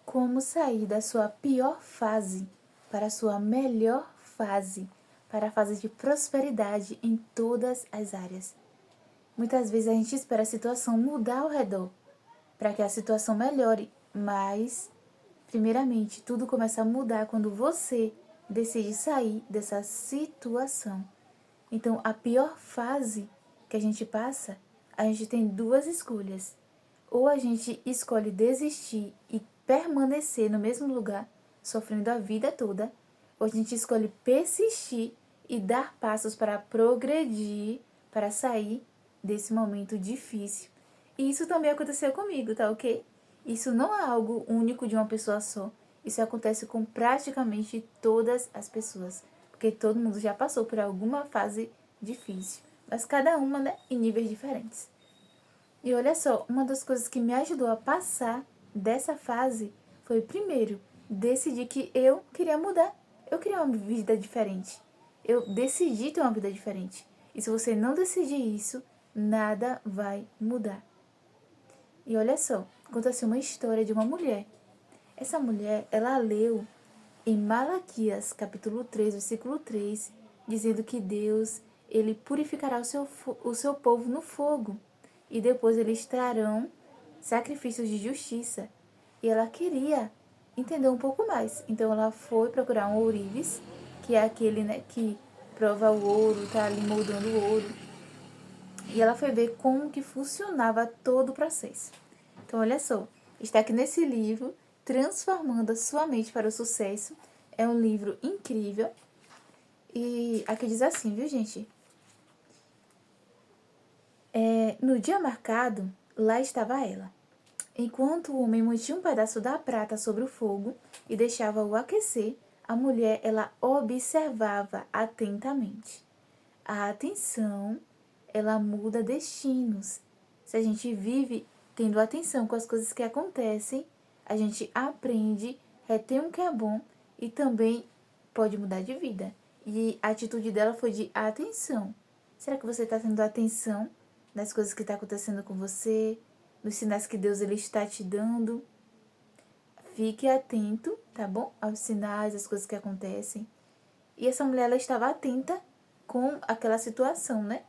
Como sair da sua pior fase para a sua melhor fase, para a fase de prosperidade em todas as áreas. Muitas vezes a gente espera a situação mudar ao redor para que a situação melhore, mas, primeiramente, tudo começa a mudar quando você decide sair dessa situação. Então, a pior fase que a gente passa, a gente tem duas escolhas. Ou a gente escolhe desistir e permanecer no mesmo lugar, sofrendo a vida toda, ou a gente escolhe persistir e dar passos para progredir, para sair desse momento difícil. E isso também aconteceu comigo, tá ok? Isso não é algo único de uma pessoa só. Isso acontece com praticamente todas as pessoas, porque todo mundo já passou por alguma fase difícil, mas cada uma, né, em níveis diferentes. E olha só, uma das coisas que me ajudou a passar dessa fase foi, primeiro, decidir que eu queria mudar. Eu queria uma vida diferente. Eu decidi ter uma vida diferente. E se você não decidir isso, nada vai mudar. E olha só, aconteceu uma história de uma mulher. Essa mulher, ela leu em Malaquias, capítulo 3, versículo 3, dizendo que Deus, ele purificará o seu povo no fogo. E depois eles trarão sacrifícios de justiça. E ela queria entender um pouco mais. Então ela foi procurar um ourives, que é aquele, né, que prova o ouro, tá ali moldando o ouro. E ela foi ver como que funcionava todo o processo. Então olha só, está aqui nesse livro, Transformando a Sua Mente para o Sucesso. É um livro incrível. E aqui diz assim, viu, gente? No dia marcado, lá estava ela. Enquanto o homem mantinha um pedaço da prata sobre o fogo e deixava-o aquecer, a mulher, ela observava atentamente. A atenção, ela muda destinos. Se a gente vive tendo atenção com as coisas que acontecem, a gente aprende, retém o que é bom e também pode mudar de vida. E a atitude dela foi de atenção. Será que você está tendo atenção nas coisas que estão acontecendo com você, nos sinais que Deus ele está te dando? Fique atento, tá bom? Aos sinais, às coisas que acontecem. E essa mulher, ela estava atenta com aquela situação, né?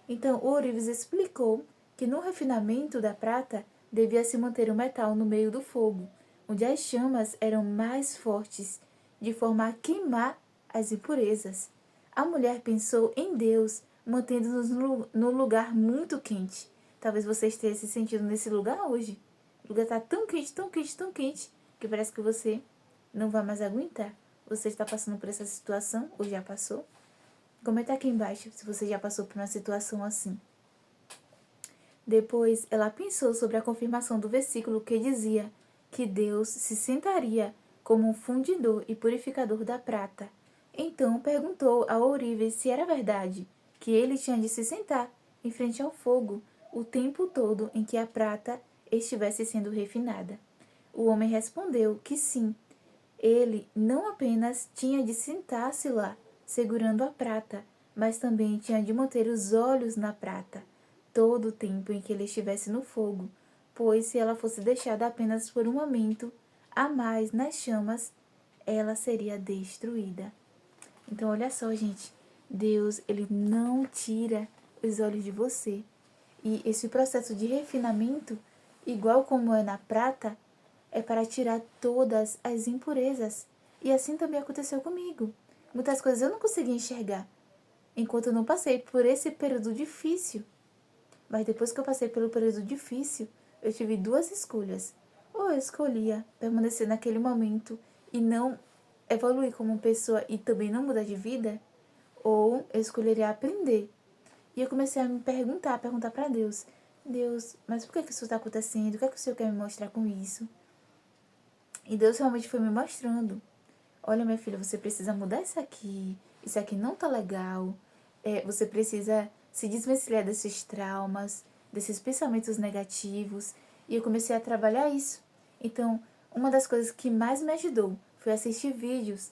Então, o Ourives explicou que no refinamento da prata devia se manter o metal no meio do fogo, onde as chamas eram mais fortes, de forma a queimar as impurezas. A mulher pensou em Deus, mantendo-nos no lugar muito quente. Talvez você esteja se sentindo nesse lugar hoje. O lugar está tão quente, tão quente, tão quente, que parece que você não vai mais aguentar. Você está passando por essa situação ou já passou? Comenta aqui embaixo se você já passou por uma situação assim. Depois, ela pensou sobre a confirmação do versículo que dizia que Deus se sentaria como um fundidor e purificador da prata. Então, perguntou ao ourives se era verdade que ele tinha de se sentar em frente ao fogo o tempo todo em que a prata estivesse sendo refinada. O homem respondeu que sim. Ele não apenas tinha de sentar-se lá, segurando a prata, mas também tinha de manter os olhos na prata, todo o tempo em que ele estivesse no fogo, pois se ela fosse deixada apenas por um momento a mais nas chamas, ela seria destruída. Então, olha só, gente, Deus, ele não tira os olhos de você. E esse processo de refinamento, igual como é na prata, é para tirar todas as impurezas. E assim também aconteceu comigo. Muitas coisas eu não conseguia enxergar, enquanto eu não passei por esse período difícil. Mas depois que eu passei pelo período difícil, eu tive duas escolhas. Ou eu escolhia permanecer naquele momento e não evoluir como pessoa e também não mudar de vida, ou eu escolheria aprender. E eu comecei a me perguntar para Deus: Deus, mas por que isso está acontecendo? O que é que o Senhor quer me mostrar com isso? E Deus realmente foi me mostrando: olha, minha filha, você precisa mudar isso aqui não tá legal, você precisa se desvencilhar desses traumas, desses pensamentos negativos. E eu comecei a trabalhar isso. Então, uma das coisas que mais me ajudou foi assistir vídeos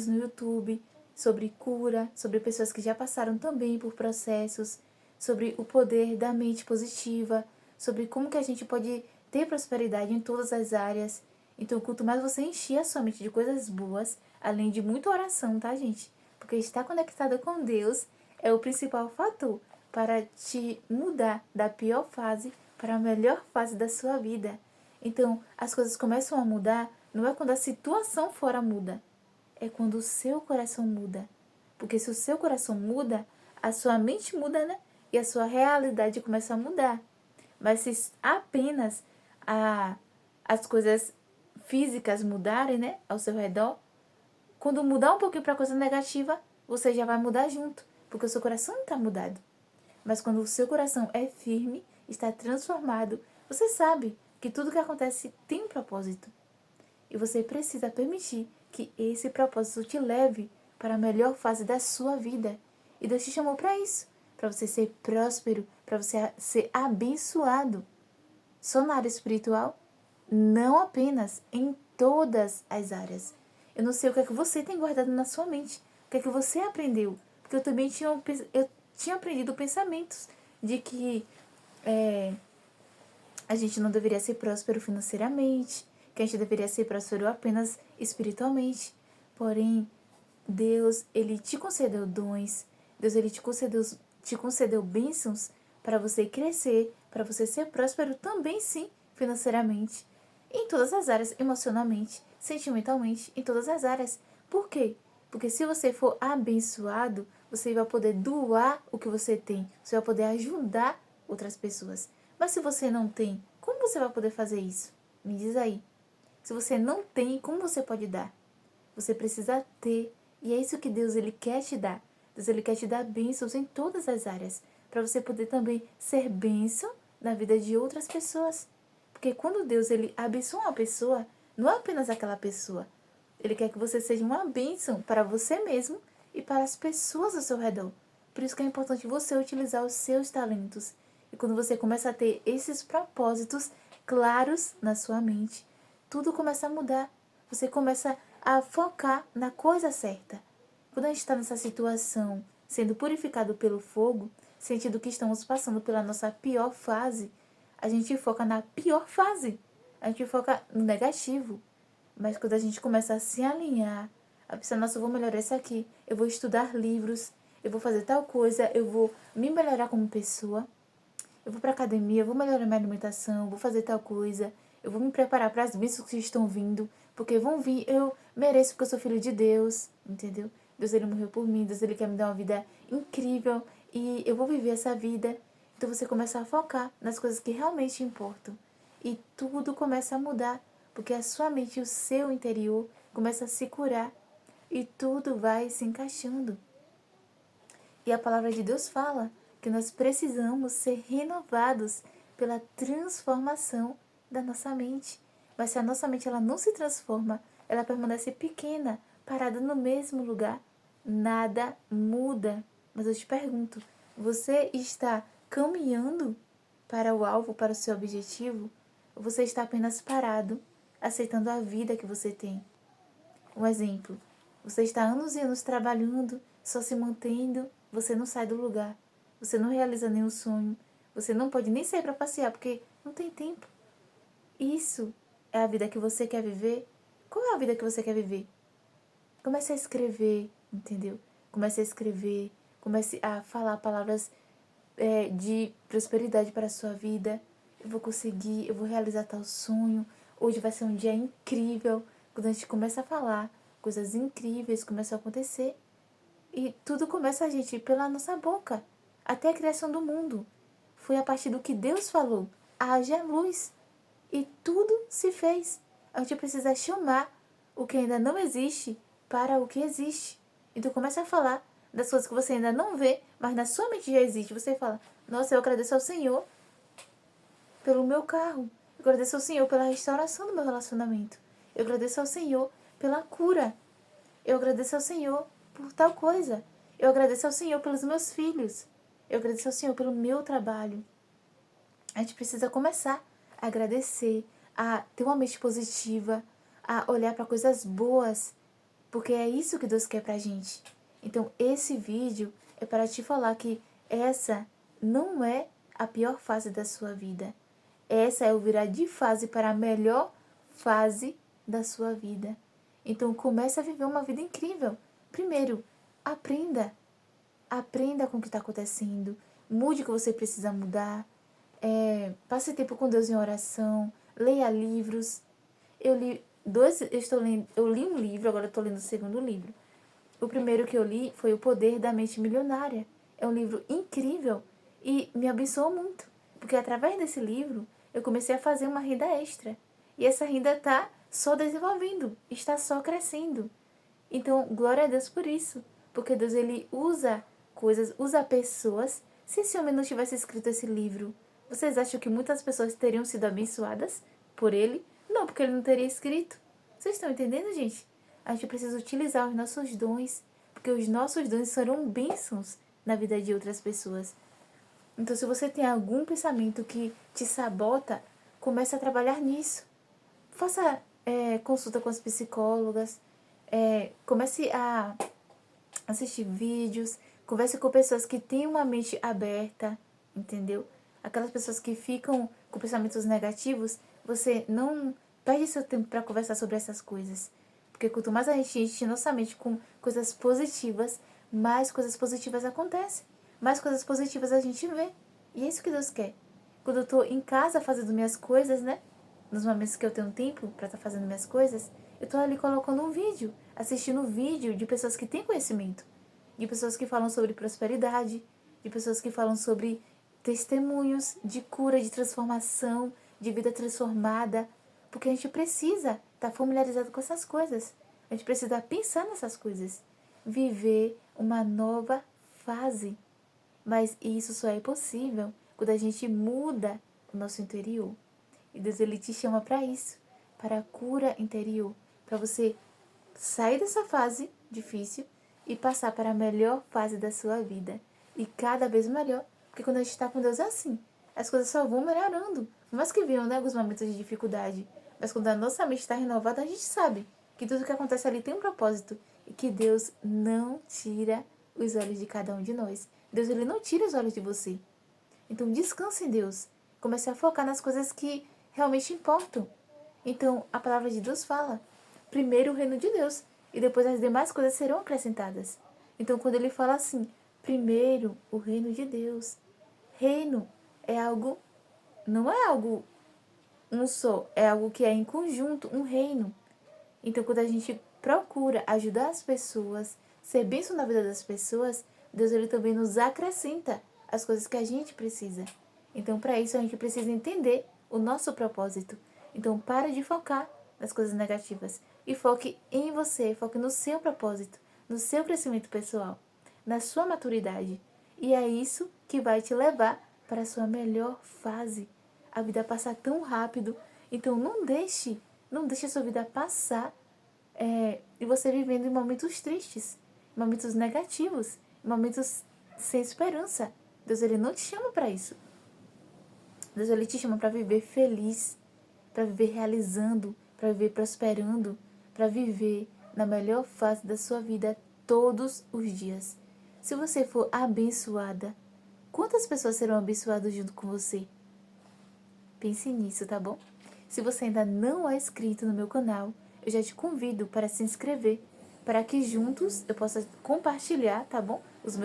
no YouTube sobre cura, sobre pessoas que já passaram também por processos, sobre o poder da mente positiva, sobre como que a gente pode ter prosperidade em todas as áreas. Então, quanto mais você encher a sua mente de coisas boas, além de muita oração, tá, gente? Porque estar conectada com Deus é o principal fator para te mudar da pior fase para a melhor fase da sua vida. Então, as coisas começam a mudar, não é quando a situação fora muda, é quando o seu coração muda. Porque se o seu coração muda, a sua mente muda, né? E a sua realidade começa a mudar. Mas se apenas as coisas físicas mudarem, né, ao seu redor, quando mudar um pouquinho para coisa negativa, você já vai mudar junto, porque o seu coração não está mudado. Mas quando o seu coração é firme, está transformado, você sabe que tudo que acontece tem um propósito. E você precisa permitir que esse propósito te leve para a melhor fase da sua vida. E Deus te chamou para isso, para você ser próspero, para você ser abençoado. Só na área espiritual, não apenas, em todas as áreas. Eu não sei o que é que você tem guardado na sua mente, o que é que você aprendeu. Porque eu também tinha aprendido pensamentos de que a gente não deveria ser próspero financeiramente, que a gente deveria ser próspero apenas espiritualmente. Porém, Deus, Ele te concedeu dons, Deus, Ele te concedeu bênçãos para você crescer, para você ser próspero também, sim, financeiramente. Em todas as áreas, emocionalmente, sentimentalmente, em todas as áreas. Por quê? Porque se você for abençoado, você vai poder doar o que você tem, você vai poder ajudar outras pessoas. Mas se você não tem, como você vai poder fazer isso? Me diz aí. Se você não tem, como você pode dar? Você precisa ter. E é isso que Deus ele quer te dar. Deus ele quer te dar bênçãos em todas as áreas. Para você poder também ser bênção na vida de outras pessoas. Porque quando Deus ele abençoa uma pessoa, não é apenas aquela pessoa. Ele quer que você seja uma bênção para você mesmo e para as pessoas ao seu redor. Por isso que é importante você utilizar os seus talentos. E quando você começa a ter esses propósitos claros na sua mente, tudo começa a mudar. Você começa a focar na coisa certa. Quando a gente está nessa situação, sendo purificado pelo fogo, sentindo que estamos passando pela nossa pior fase, a gente foca na pior fase. A gente foca no negativo. Mas quando a gente começa a se alinhar, a pensar, nossa, eu vou melhorar isso aqui, eu vou estudar livros, eu vou fazer tal coisa, eu vou me melhorar como pessoa, eu vou pra academia, eu vou melhorar minha alimentação, eu vou fazer tal coisa, eu vou me preparar para as bênçãos que estão vindo, porque vão vir, eu mereço porque eu sou filho de Deus, entendeu? Deus, ele morreu por mim, Deus, ele quer me dar uma vida incrível e eu vou viver essa vida. Então você começa a focar nas coisas que realmente importam e tudo começa a mudar, porque a sua mente e o seu interior começa a se curar e tudo vai se encaixando. E a palavra de Deus fala que nós precisamos ser renovados pela transformação da nossa mente. Mas se a nossa mente ela não se transforma, ela permanece pequena, parada no mesmo lugar, nada muda. Mas eu te pergunto, você está caminhando para o alvo, para o seu objetivo? Ou você está apenas parado, aceitando a vida que você tem? Um exemplo, você está anos e anos trabalhando, só se mantendo, você não sai do lugar, você não realiza nenhum sonho, você não pode nem sair para passear porque não tem tempo. Isso é a vida que você quer viver? Qual é a vida que você quer viver? Comece a escrever, entendeu? Comece a escrever, comece a falar palavras de prosperidade para a sua vida. Eu vou conseguir, eu vou realizar tal sonho. Hoje vai ser um dia incrível. Quando a gente começa a falar, coisas incríveis começam a acontecer. E tudo começa, gente, pela nossa boca. Até a criação do mundo. Foi a partir do que Deus falou. Haja luz. E tudo se fez. A gente precisa chamar o que ainda não existe para o que existe. Então começa a falar das coisas que você ainda não vê, mas na sua mente já existe. Você fala, nossa, eu agradeço ao Senhor pelo meu carro. Eu agradeço ao Senhor pela restauração do meu relacionamento. Eu agradeço ao Senhor pela cura. Eu agradeço ao Senhor por tal coisa. Eu agradeço ao Senhor pelos meus filhos. Eu agradeço ao Senhor pelo meu trabalho. A gente precisa começar a agradecer, a ter uma mente positiva, a olhar para coisas boas, porque é isso que Deus quer pra gente. Então, esse vídeo é para te falar que essa não é a pior fase da sua vida. Essa é o virar de fase para a melhor fase da sua vida. Então comece a viver uma vida incrível. Primeiro, aprenda. Aprenda com o que está acontecendo. Mude o que você precisa mudar. Passe tempo com Deus em oração. Leia livros. Eu li um livro, agora eu estou lendo o segundo livro. O primeiro que eu li foi O Poder da Mente Milionária. É um livro incrível e me abençoou muito. Porque através desse livro, eu comecei a fazer uma renda extra. E essa renda está só desenvolvendo, está só crescendo. Então, glória a Deus por isso. Porque Deus, ele usa coisas, usa pessoas. Se esse homem não tivesse escrito esse livro, vocês acham que muitas pessoas teriam sido abençoadas por ele? Não, porque ele não teria escrito. Vocês estão entendendo, gente? A gente precisa utilizar os nossos dons, porque os nossos dons serão bênçãos na vida de outras pessoas. Então, se você tem algum pensamento que te sabota, comece a trabalhar nisso. Faça consulta com as psicólogas, comece a assistir vídeos, converse com pessoas que têm uma mente aberta, entendeu? Aquelas pessoas que ficam com pensamentos negativos, você não perde seu tempo para conversar sobre essas coisas. Porque quanto mais a gente enche nossa mente com coisas positivas, mais coisas positivas acontecem. Mais coisas positivas a gente vê. E é isso que Deus quer. Quando eu tô em casa fazendo minhas coisas, né? Nos momentos que eu tenho tempo para estar fazendo minhas coisas, eu tô ali colocando um vídeo, assistindo um vídeo de pessoas que têm conhecimento. De pessoas que falam sobre prosperidade, de pessoas que falam sobre testemunhos de cura, de transformação, de vida transformada. Porque a gente precisa estar familiarizado com essas coisas. A gente precisa pensar nessas coisas. Viver uma nova fase. Mas isso só é possível quando a gente muda o nosso interior. E Deus, ele te chama para isso, para a cura interior, para você sair dessa fase difícil e passar para a melhor fase da sua vida. E cada vez melhor, porque quando a gente está com Deus é assim, as coisas só vão melhorando. Mas que venham, né, alguns momentos de dificuldade. Mas quando a nossa mente está renovada, a gente sabe que tudo que acontece ali tem um propósito e que Deus não tira os olhos de cada um de nós. Deus, ele não tira os olhos de você. Então, descanse em Deus. Comece a focar nas coisas que realmente importam. Então, a palavra de Deus fala: primeiro o reino de Deus e depois as demais coisas serão acrescentadas. Então, quando ele fala assim, primeiro o reino de Deus, reino é algo, não é algo um só, é algo que é em conjunto, um reino. Então, quando a gente procura ajudar as pessoas, ser bênção na vida das pessoas, Deus, ele também nos acrescenta as coisas que a gente precisa. Então, para isso, a gente precisa entender o nosso propósito. Então, pare de focar nas coisas negativas e foque em você, foque no seu propósito, no seu crescimento pessoal, na sua maturidade. E é isso que vai te levar para a sua melhor fase. A vida passa tão rápido, então não deixe a sua vida passar e você vivendo em momentos tristes, em momentos negativos, em momentos sem esperança. Deus, ele não te chama para isso. Deus, ele te chama para viver feliz, para viver realizando, para viver prosperando, para viver na melhor fase da sua vida todos os dias. Se você for abençoada, quantas pessoas serão abençoadas junto com você? Pense nisso, tá bom? Se você ainda não é inscrito no meu canal, eu já te convido para se inscrever, para que juntos eu possa compartilhar, tá bom? Os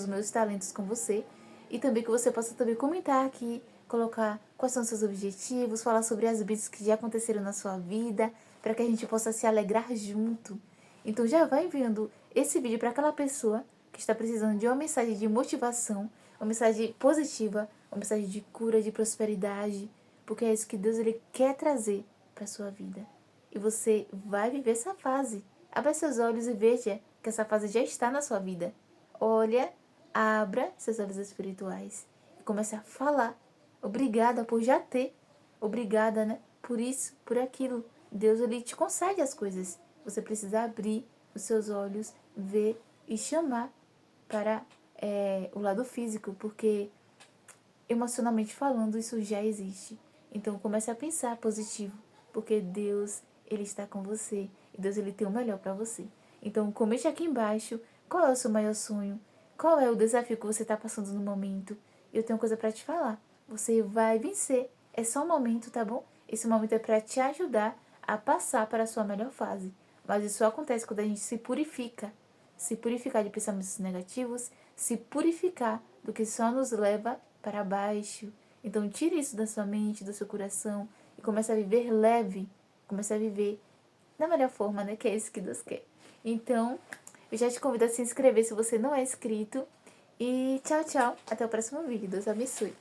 meus talentos com você. E também que você possa também comentar aqui, colocar quais são os seus objetivos, falar sobre as bênçãos que já aconteceram na sua vida, para que a gente possa se alegrar junto. Então já vai enviando esse vídeo para aquela pessoa que está precisando de uma mensagem de motivação, uma mensagem positiva, uma mensagem de cura, de prosperidade, porque é isso que Deus, ele quer trazer para a sua vida. E você vai viver essa fase. Abra seus olhos e veja que essa fase já está na sua vida. Olha, abra seus olhos espirituais e comece a falar. Obrigada por já ter. Obrigada, né? Por isso, por aquilo. Deus, ele te concede as coisas. Você precisa abrir os seus olhos, ver e chamar para o lado físico, porque emocionalmente falando, isso já existe. Então comece a pensar positivo, porque Deus, ele está com você e Deus, ele tem o melhor para você. Então comente aqui embaixo qual é o seu maior sonho, qual é o desafio que você está passando no momento. Eu tenho coisa para te falar. Você vai vencer. É só um momento, tá bom? Esse momento é para te ajudar a passar para a sua melhor fase. Mas isso só acontece quando a gente se purifica de pensamentos negativos, se purificar do que só nos leva para baixo. Então tire isso da sua mente, do seu coração e comece a viver leve, comece a viver da melhor forma, né? Que é isso que Deus quer. Então, eu já te convido a se inscrever se você não é inscrito. E tchau, tchau. Até o próximo vídeo. Deus abençoe.